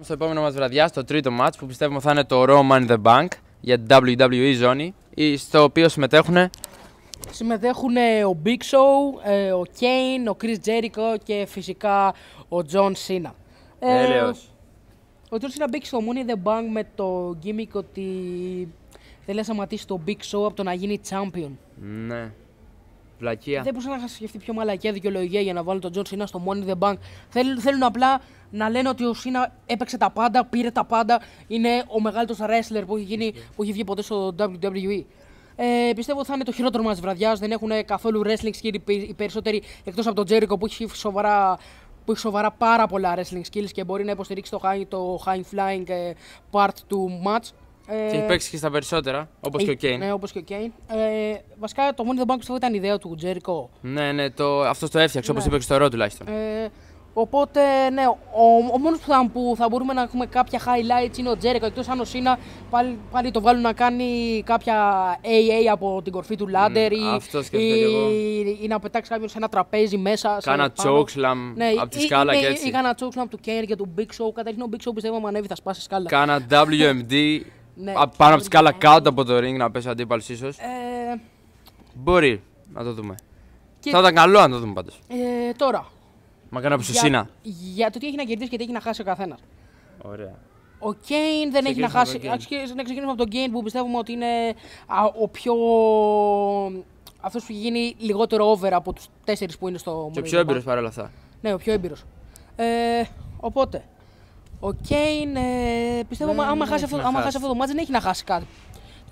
Στο επόμενο μας βραδιά, στο τρίτο match που πιστεύουμε θα είναι το Raw Money in the Bank για την WWE ζώνη, στο οποίο συμμετέχουν ο Big Show, ο Kane, ο Chris Jericho και φυσικά ο John Cena. Έλεος. Ο John Cena Big Show Money in the Bank με το gimmick ότι θέλει να σταματήσει το Big Show από το να γίνει champion. Ναι. Βλακεία. Δεν μπορούσα να σκεφτεί πιο μαλακιά δικαιολογία για να βάλουν τον John Cena στο Money in the Bank. Θέλουν απλά να λένε ότι ο Cena έπαιξε τα πάντα, πήρε τα πάντα, είναι ο μεγαλύτερος wrestler που έχει βγει ποτέ στο WWE. Πιστεύω ότι θα είναι το χειρότερο μας βραδιάς. Δεν έχουν καθόλου wrestling skill οι περισσότεροι εκτός από τον Jericho που έχει σοβαρά πάρα πολλά wrestling skills και μπορεί να υποστηρίξει το high flying part του match. Και έχει παίξει και στα περισσότερα, όπως και ο Kane. Ναι, όπως και ο Kane. Βασικά το Money in the Bank πιστεύω ήταν ιδέα του Jericho. Ναι, αυτός το έφτιαξε, όπως είπε και στο Raw τουλάχιστον. Οπότε, ναι, ο μόνος που θα μπορούμε να έχουμε κάποια highlights είναι ο Jericho. Εκτός αν ο Cena πάλι το βάλουν να κάνει κάποια AA από την κορφή του ladder ή να πετάξει κάποιον σε ένα τραπέζι μέσα. Κάνα chokeslam από τη σκάλα και έτσι. Ή κάνα chokeslam του Kane και του Big Show. Καταρχήν ο Big Show πιστεύω αν ανέβει θα σπάσει σκάλα. Κάνα WMD πάνω από τη σκάλα κάτω από το ring να πέσει ο αντίπαλος ίσως. Μπορεί να το δούμε. Θα ήταν καλό να το δούμε πάντως. Τώρα. Μακάρι από Σουσίνα. Για το τι έχει να κερδίσει και τι έχει να χάσει ο καθένας. Ωραία. Ο Kane δεν έχει να χάσει. Να ξεκινήσουμε από τον Kane που πιστεύουμε ότι είναι αυτός που έχει γίνει λιγότερο over από τους 4 που είναι στο Και ο πιο έμπειρος παρόλα αυτά. Ναι, ο πιο έμπειρος. Οπότε, ο Kane πιστεύω άμα χάσει αυτό το match δεν έχει να χάσει κάτι.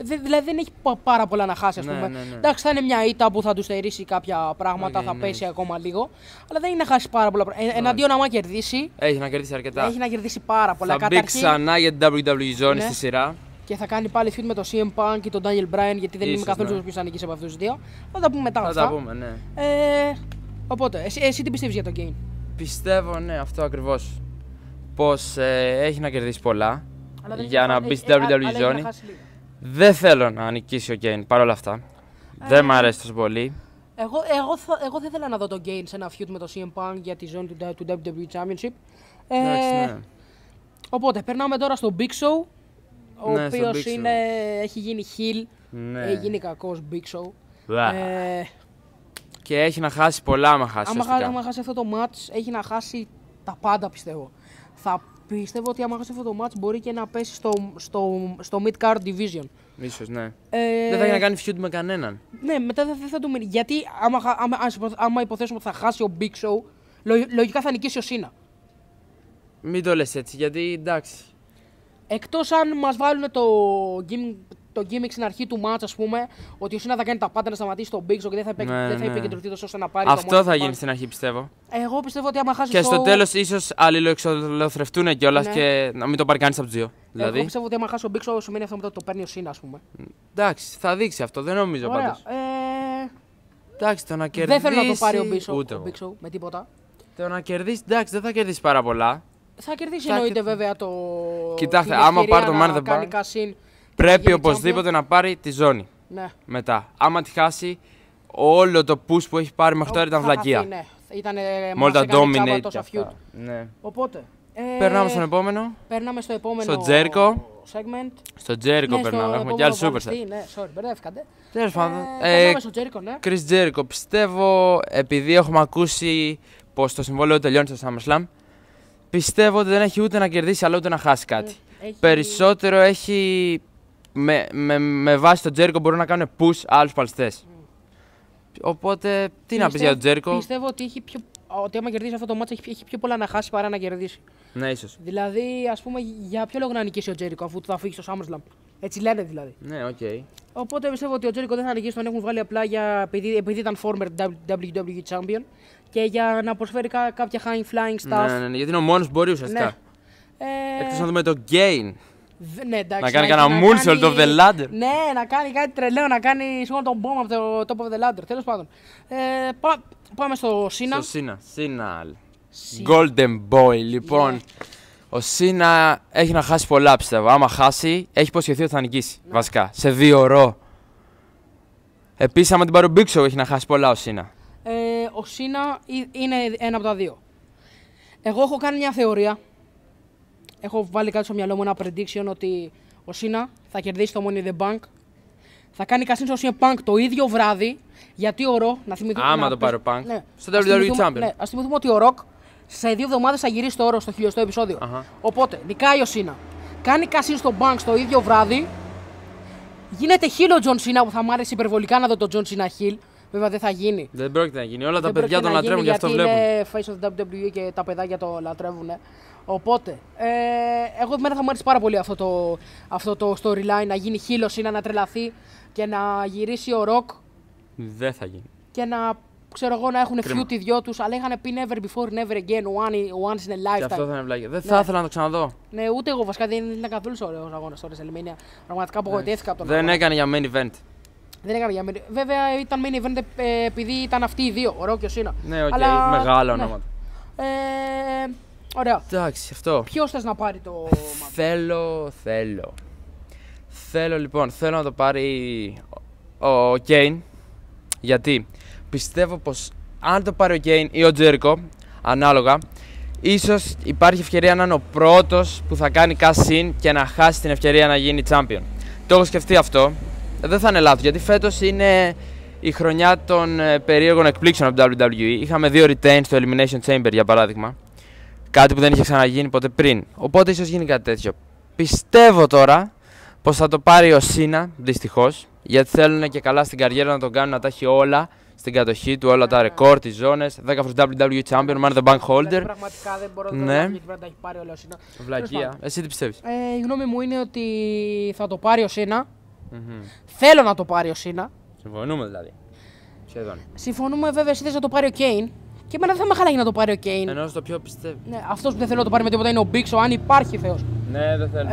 Δηλαδή δεν έχει πάρα πολλά να χάσει, ας πούμε. Ναι. Εντάξει, θα είναι μια ήττα που θα του στερήσει κάποια πράγματα, θα πέσει ακόμα λίγο. Αλλά δεν έχει να χάσει πάρα πολλά πράγματα. Εναντίον, άμα κερδίσει. Έχει να κερδίσει αρκετά. Έχει να κερδίσει πάρα πολλά. Θα μπει ξανά για την WWE ζώνη στη σειρά. Και θα κάνει πάλι feud με τον CM Punk και τον Daniel Bryan, γιατί δεν είμαι καθόλου σίγουρος ποιος θα νικήσει από αυτούς τους δύο. Θα τα πούμε μετά. Θα τα πούμε, ναι. Οπότε, εσύ τι πιστεύεις για τον Kane? Πιστεύω, ναι, αυτό ακριβώς. Πως έχει να κερδίσει πολλά για να μπει στην WWE ζώνη. Δεν θέλω να νικήσει ο Kane παρόλα αυτά. Δεν μ' αρέσει τόσο πολύ. Εγώ θα ήθελα να δω τον Kane σε ένα feud με τον CM Punk για τη ζώνη του WWE Championship. Ναι. Οπότε, περνάμε τώρα στο Big Show, ο οποίος έχει γίνει heel, έχει γίνει κακός Big Show. Και έχει να χάσει πολλά άμα χάσει. Άμα χάσει αυτό το match, έχει να χάσει τα πάντα πιστεύω. Πιστεύω ότι άμα χάσει αυτό το match μπορεί και να πέσει στο mid-card division. Ίσως, ναι. Δεν θα έχει να κάνει feud με κανέναν. Ναι, μετά δεν θα του μείνει. Γιατί άμα υποθέσουμε ότι θα χάσει ο Big Show, λογικά θα νικήσει ο Cena. Μην το λες έτσι, γιατί εντάξει. Εκτός αν μας βάλουν το gimmick στην αρχή του match, ας πούμε, ότι ο Cena θα κάνει τα πάντα να σταματήσει τον Big Show και δεν θα επικεντρωθεί τόσο ώστε να πάρει το match. Αυτό θα γίνει στην αρχή, πιστεύω. Εγώ πιστεύω ότι άμα χάσει και στο τέλος ίσως αλληλοεξολοθρευτούν κιόλας και να μην το πάρει κανείς από τους δύο. Δηλαδή. Εγώ πιστεύω ότι άμα χάσει ο Big Show σημαίνει αυτό μετά το παίρνει ο Cena, ας πούμε. Εντάξει, θα δείξει αυτό, δεν νομίζω πάντως. Εντάξει, το να κερδίσει. Δεν θέλω να το πάρει ο Big Show με τίποτα. Το να κερδίσει, εντάξει, δεν θα κερδίσει πάρα πολλά. Θα κερδίσει εννοείται βέβαια το. Κοιτάξτε, άμα πάρει το Money in the Bank, πρέπει οπωσδήποτε να πάρει τη ζώνη. Ναι. Μετά. Άμα τη χάσει, όλο το push που έχει πάρει μέχρι τώρα ήταν βλακεία. Ναι. Ήτανε μόνο τα dominate. Ναι. Οπότε. Περνάμε στον επόμενο. Περνάμε στο επόμενο. Στο Jericho. Segment. Στο Jericho περνάμε. Έχουμε κι άλλους superstar. Ναι, sorry, μπερδεύκατε. Τέλος πάντων. Περνάμε στο Jericho, ναι. Chris Jericho. Πιστεύω, επειδή έχουμε ακούσει πως το συμβόλαιο τελειώνει στο SummerSlam, πιστεύω ότι δεν έχει ούτε να κερδίσει αλλά ούτε να χάσει κάτι. Περισσότερο έχει. Με βάση τον Jericho μπορούν να κάνουν push άλλους παλαιστές. Οπότε, τι να πεις για τον Jericho. Πιστεύω ότι άμα κερδίσει αυτό το match έχει πιο πολλά να χάσει παρά να κερδίσει. Ναι, ίσως. Δηλαδή, ας πούμε, για ποιο λόγο να νικήσει ο Jericho αφού θα φύγει στο SummerSlam. Έτσι λένε δηλαδή. Ναι, οκ. Οπότε πιστεύω ότι ο Jericho δεν θα νικήσει, τον έχουν βάλει απλά επειδή ήταν former WWE Champion και για να προσφέρει κάποια high flying stuff. Ναι, γιατί είναι ο μόνος που μπορεί ουσιαστικά. Εκτός να δούμε το Gain. Ναι, εντάξει, να κάνει κανένα moonsault of the ladder. Ναι, να κάνει κάτι τρελαίο, να κάνει σίγουρα τον bomb από το top of the ladder. Τέλος πάντων. Πάμε στο Cena. Στο Cena. Golden Boy, λοιπόν. Ο Cena έχει να χάσει πολλά, πιστεύω. Άμα χάσει, έχει υποσχεθεί ότι θα νικήσει. Βασικά, σε 2 ρο. Επίσης, άμα την πάρει ο Big Show, έχει να χάσει πολλά ο Cena. Ο Cena είναι ένα από τα δύο. Εγώ έχω κάνει μια θεωρία έχω βάλει κάτι στο μυαλό μου ένα prediction ότι ο Σίνα θα κερδίσει το Money in the Bank. Θα κάνει casino στο CM Punk το ίδιο βράδυ. Γιατί ο Rock, να θυμηθούμε. Άμα το πάρει ο Punk. Ναι, στο WWE Champion. Ναι, ας θυμηθούμε ότι ο Rock σε 2 εβδομάδες θα γυρίσει το όρο στο 1000ο επεισόδιο. Οπότε νικάει ο Σίνα. Κάνει casino στο Bank το ίδιο βράδυ. Γίνεται heel ο John Cena που θα μου άρεσε υπερβολικά να δω τον John Cena heel. Βέβαια δεν θα γίνει. Δεν πρόκειται να γίνει. Όλα τα παιδιά τον λατρεύουν, γι' αυτό βλέπουν. Είναι face of the WWE και τα παιδάκια το λατρεύουν. Οπότε, εγώ εμένα θα μου άρεσε πάρα πολύ αυτό το storyline να γίνει heel ο Cena, να τρελαθεί και να γυρίσει ο Rock. Δεν θα γίνει. Και να, ξέρω εγώ, να έχουν feud οι δυο τους, αλλά είχαν πει never before, never again, once in a lifetime. Και αυτό θα είναι βλάκια. Δεν θα ήθελα να το ξαναδώ. Ναι, ούτε εγώ βασικά δεν ήταν καθόλου ωραίος αγώνας στο WrestleMania. Πραγματικά απογοητεύτηκα από τον αγώνα. Δεν έκανε για main event. Δεν έκανε για main event. Βέβαια ήταν main event επειδή ήταν αυτοί οι δύο, ο Rock και ο Cena. Ναι, οκ, μεγάλα ονόματα. Ωραία. Εντάξει, αυτό. Ποιος θες να πάρει το Θέλω λοιπόν, θέλω να το πάρει ο Kane. Γιατί πιστεύω πως αν το πάρει ο Kane ή ο Jericho, ανάλογα, ίσως υπάρχει ευκαιρία να είναι ο πρώτος που θα κάνει cash in και να χάσει την ευκαιρία να γίνει champion. Το έχω σκεφτεί αυτό. Δεν θα είναι λάθος, γιατί φέτος είναι η χρονιά των περίεργων εκπλήξεων από το WWE. Είχαμε 2 retain στο Elimination Chamber για παράδειγμα. Κάτι που δεν είχε ξαναγίνει ποτέ πριν. Οπότε ίσως γίνει κάτι τέτοιο. Πιστεύω τώρα πως θα το πάρει ο Cena, δυστυχώς. Γιατί θέλουν και καλά στην καριέρα να τον κάνουν να τα έχει όλα στην κατοχή του, όλα τα ρεκόρ, τις ζώνες. 10 φορές WWE Champion, Man the Bank Holder. Πραγματικά δεν μπορώ να το γιατί πρέπει να τα έχει πάρει όλα ο Cena. Βλακεία. Εσύ τι πιστεύεις? Η γνώμη μου είναι ότι θα το πάρει ο Cena. Θέλω να το πάρει ο Cena. Συμφωνούμε δηλαδή. Σχεδόν. Συμφωνούμε, βέβαια, εσύ θες να το πάρει ο Kane. Και εμένα δεν θα με χαλάει να το πάρει ο Kane. Ενώ στο πιο πιστεύει. Ναι, αυτός που δεν θέλω να το πάρει με τίποτα είναι ο Big Show, αν υπάρχει Θεός. Ναι, δεν θέλω.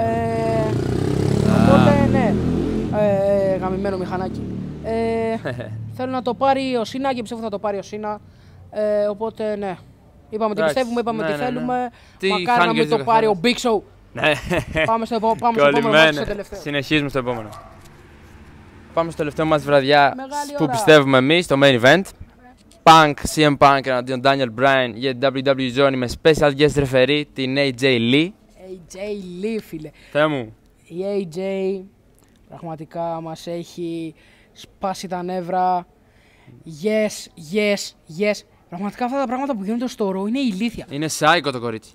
Οπότε, ναι. Γαμημένο μηχανάκι. Θέλω να το πάρει ο Cena και πιστεύω θα το πάρει ο Cena. Οπότε, ναι. Είπαμε τι πιστεύουμε, είπαμε τι θέλουμε. Μακάρι να μην το πάρει ο Big Show. Ναι. Πάμε στο επόμενο μάτι, στο τελευταίο. Συνεχίζουμε στο επόμενο. Πάμε στο τελευταίο μας βραδιά που πιστεύουμε εμείς, το main event. Punk, CM Punk εναντίον Daniel Bryan για την WWE ζώνη με special guest referee την AJ Lee. AJ Lee, φίλε. Θεέ μου. Η AJ πραγματικά μας έχει σπάσει τα νεύρα. Yes. Πραγματικά αυτά τα πράγματα που γίνονται στο ρο είναι ηλίθια. Είναι σάικο το κορίτσι.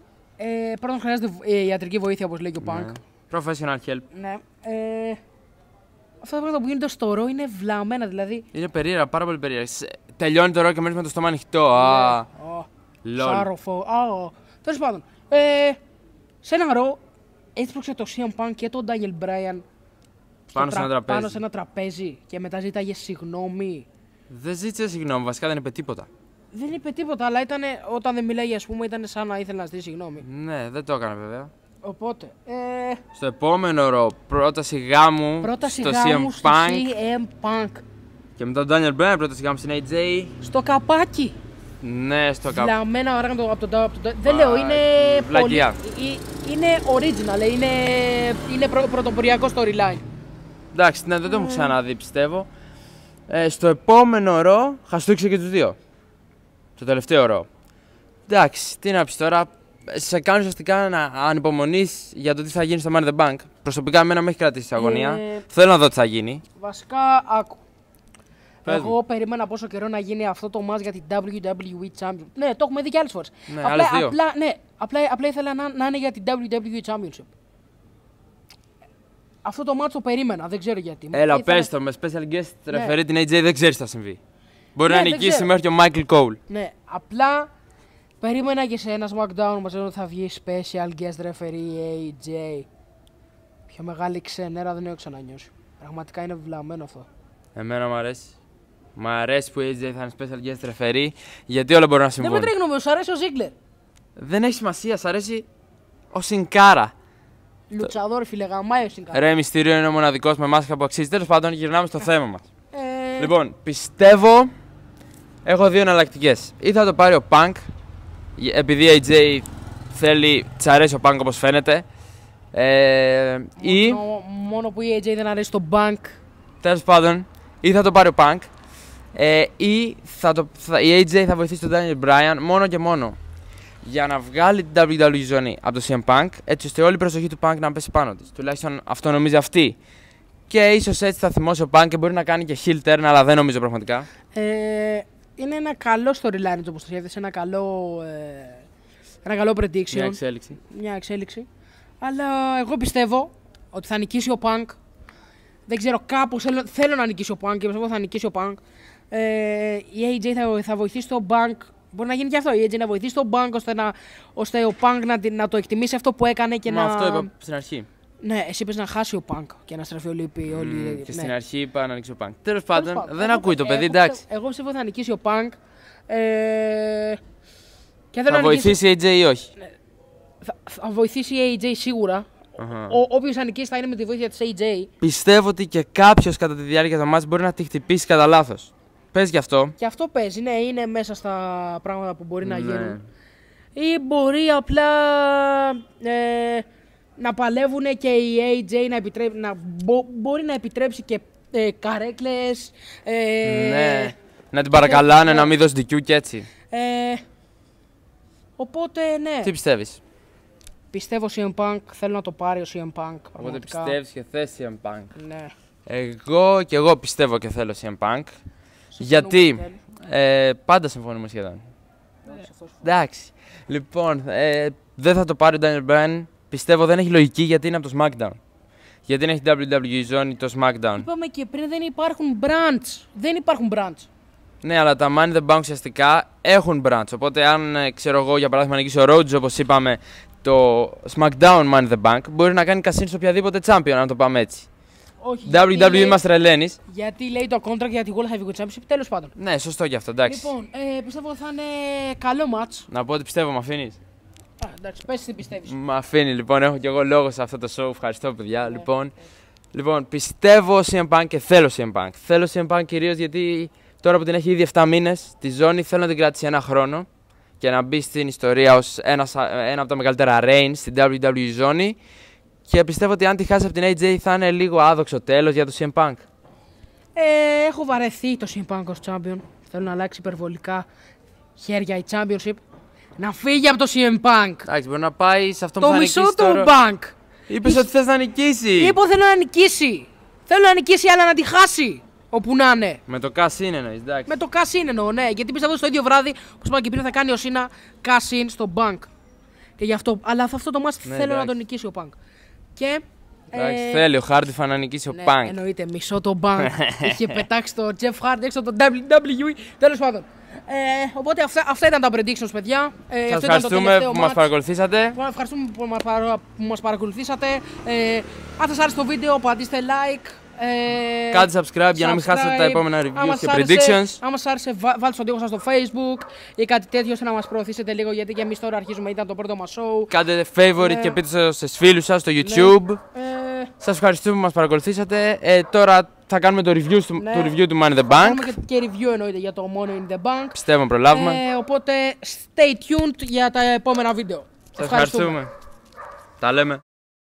Πρώτον χρειάζεται ιατρική βοήθεια, όπως λέει και ο Punk. Ναι. Professional help. Ναι. Αυτά τα πράγματα που γίνονται στο ρο είναι βλαμμένα, δηλαδή. Είναι περίεργα, πάρα πολύ περίεργα. Τελειώνει το ρο και μένεις με το στόμα ανοιχτό. Σάροφο. Τέλος πάντων. Σε ένα ρο έσπρωξε το CM Punk και τον Daniel Bryan πάνω σε ένα τραπέζι και μετά ζήταγε συγγνώμη. Δεν ζήτησε συγγνώμη, βασικά δεν είπε τίποτα. Δεν είπε τίποτα, αλλά όταν δεν μιλάει, ας πούμε, ήταν σαν να ήθελε να ζητήσει συγγνώμη. Ναι, δεν το έκανε βέβαια. Οπότε. Στο επόμενο ρο, πρόταση γάμου στο CM Punk. Και μετά τον Daniel Bryan, πρόταση γάμου στην AJ. Στο καπάκι. Ναι, στο καπάκι. Βλαμμένα ωραία από το. Δεν λέω, είναι. Βλακιά. Είναι original, είναι πρωτοποριακό storyline. Εντάξει, ναι, δεν το έχω ξαναδεί, πιστεύω. Στο επόμενο ρο, χαστούξε και τους δύο. Το τελευταίο ρο. Εντάξει, τι να πεις τώρα. Σε κάνει ουσιαστικά να ανυπομονείς για το τι θα γίνει στο Money in the Bank. Προσωπικά, εμένα με έχει κρατήσει η αγωνία. Θέλω να δω τι θα γίνει. Βασικά, άκου. Εγώ περίμενα πόσο καιρό να γίνει αυτό το match για την WWE Championship. Ναι, το έχουμε δει και άλλες φορές. Ναι, απλά ήθελα να είναι για την WWE Championship. Αυτό το match το περίμενα, δεν ξέρω γιατί. Έλα, πες το, με special guest referee την AJ δεν ξέρεις τι θα συμβεί. Μπορεί να νικήσει μέχρι και ο Michael Cole. Ναι, απλά περίμενα και σε ένα SmackDown μας λένε ότι θα βγει special guest referee AJ. Πιο μεγάλη ξενέρα δεν έχω ξανανιώσει. Πραγματικά είναι βλαμμένο αυτό. Εμένα μου αρέσει. Μ' αρέσει που η AJ θα είναι special guest referee, γιατί όλα μπορούν να συμβούν. Δεν με τρέχνουμε, σου αρέσει ο Ziggler. Δεν έχει σημασία, σ' αρέσει ο Σινκάρα. Λουτσαδόρ, φίλε, γαμάει ο Σινκάρα. Ρε Μυστήριο είναι ο μοναδικός με μάσκα που αξίζει. Τέλος πάντων, γυρνάμε στο θέμα μας. Λοιπόν, πιστεύω έχω δύο εναλλακτικές. Ή θα το πάρει ο Punk, επειδή η AJ θέλει, της αρέσει ο Punk όπως φαίνεται. Μόνο που η AJ δεν αρέσει το Punk. Τέλος πάντων, ή θα το πάρει ο Punk, ή η AJ θα βοηθήσει τον Daniel Bryan μόνο και μόνο. για να βγάλει την WWE ζώνη από το CM Punk, έτσι ώστε όλη η προσοχή του Punk να πέσει πάνω της. Τουλάχιστον αυτό νομίζει αυτή. Και ίσως έτσι θα θυμώσει ο Punk και μπορεί να κάνει και heel turn, αλλά δεν νομίζω πραγματικά. Είναι ένα καλό storyline όπως το σκέφτεσαι, ένα καλό prediction. Μια εξέλιξη. Αλλά εγώ πιστεύω ότι θα νικήσει ο Punk. Δεν ξέρω, κάπως θέλω να νικήσει ο Punk και πιστεύω θα νικήσει ο Punk. Η AJ θα βοηθήσει τον Punk. Μπορεί να γίνει και αυτό. Η AJ να βοηθήσει τον Punk ώστε ο Punk να το εκτιμήσει αυτό που έκανε και να. Αυτό είπα στην αρχή. Ναι, εσύ είπες να χάσει ο Punk και να στραφεί όλη και στην αρχή είπα να νικήσει ο Punk. Τέλος πάντων, δεν ακούει το παιδί, εντάξει. Εγώ πιστεύω θα νικήσει ο Punk. Θα βοηθήσει η AJ ή όχι? Θα βοηθήσει η AJ σίγουρα. Όποιος θα νικήσει θα είναι με τη βοήθεια της AJ. Πιστεύω ότι και κάποιος κατά τη διάρκεια του μάτς μπορεί να τη χτυπήσει κατά λάθος. Πες γι' αυτό. Και αυτό παίζει, ναι, είναι μέσα στα πράγματα που μπορεί να γίνουν. Ή μπορεί απλά να παλεύουν και η AJ μπορεί να επιτρέψει και καρέκλες. Ναι, να την παρακαλάνε να μην δώσει DQ και έτσι. Οπότε, ναι. Τι πιστεύεις? Πιστεύω CM Punk, θέλω να το πάρει ο CM Punk. Οπότε πιστεύεις και θες CM Punk. Ναι. Εγώ πιστεύω και θέλω CM Punk. Γιατί πάντα συμφωνούμε σχεδόν. Εντάξει. Λοιπόν, δεν θα το πάρει ο Daniel Bryan. Πιστεύω δεν έχει λογική γιατί είναι από το SmackDown. Γιατί δεν έχει WWE ζώνη το SmackDown. Είπαμε και πριν δεν υπάρχουν branch. Ναι, αλλά τα Money in the Bank ουσιαστικά έχουν branch. Οπότε αν ξέρω εγώ για παράδειγμα νικήσει ο Rhodes όπως είπαμε το SmackDown Money in the Bank, μπορεί να κάνει κασίν σε οποιαδήποτε champion, αν το πάμε έτσι. Όχι, WWE μας τρελαίνεις. Γιατί λέει το contract για τη World Heavyweight Championship, τέλος πάντων. Ναι, σωστό και αυτό, εντάξει. Λοιπόν, πιστεύω ότι θα είναι καλό match. Να πω ότι πιστεύω, μ' αφήνεις? Εντάξει, πες τι πιστεύεις. Μ' αφήνει, λοιπόν, έχω κι εγώ λόγο σε αυτό το show. Ευχαριστώ, παιδιά. Λοιπόν, πιστεύω CM Punk και θέλω CM Punk. Θέλω CM Punk κυρίως γιατί τώρα που την έχει ήδη 7 μήνες, τη ζώνη θέλω να την κρατήσει ένα χρόνο και να μπει στην ιστορία ως ένα από τα μεγαλύτερα reigns στην WWE ζώνη. Και πιστεύω ότι αν τη χάσει από την AJ θα είναι λίγο άδοξο τέλος για το CM Punk. Έχω βαρεθεί το CM Punk ως champion. Θέλω να αλλάξει υπερβολικά χέρια η championship. Να φύγει από το CM Punk. Εντάξει, μπορεί να πάει σε αυτό που θα νικήσει. Το μισό του Punk. Είπες ότι θες να νικήσει. Είπα θέλω να νικήσει. Θέλω να νικήσει, αλλά να τη χάσει. Όπου να είναι. Με το cash in εννοείς, εντάξει. Με το cash in εννοώ, ναι. Γιατί πιστεύω στο ίδιο βράδυ, όπως είπα και πριν, θα κάνει ο Cena cash in στο Punk. Και γι' αυτό. Αλλά αυτό το match θέλω να τον νικήσει ο Punk. Και. Εντάξει, θέλει ο Hardy να νικήσει ο Punk. Εννοείται, μισό το Punk. Είχε πετάξει το Jeff Hardy έξω από το WWE. Τέλος πάντων. Οπότε αυτά ήταν τα predictions, παιδιά. Σας ευχαριστούμε που μας παρακολουθήσατε. Ευχαριστούμε που μας παρακολουθήσατε. Αν σας άρεσε το βίντεο, πατήστε like. Κάντε subscribe για να μην χάσετε τα επόμενα reviews και predictions. Αν σας άρεσε, βάλτε στον τοίχο σας στο Facebook ή κάτι τέτοιο ώστε να μας προωθήσετε λίγο, γιατί και εμείς τώρα αρχίζουμε, ήταν το πρώτο μας show. Κάντε favorite και πείτε στους φίλους σας στο YouTube. Σας ευχαριστούμε που μας παρακολουθήσατε. Τώρα θα κάνουμε το review του Money in the Bank. Θα κάνουμε και review εννοείται για το Money in the Bank. Πιστεύω προλάβουμε. Οπότε stay tuned για τα επόμενα βίντεο. Σας ευχαριστούμε. Τα λέμε.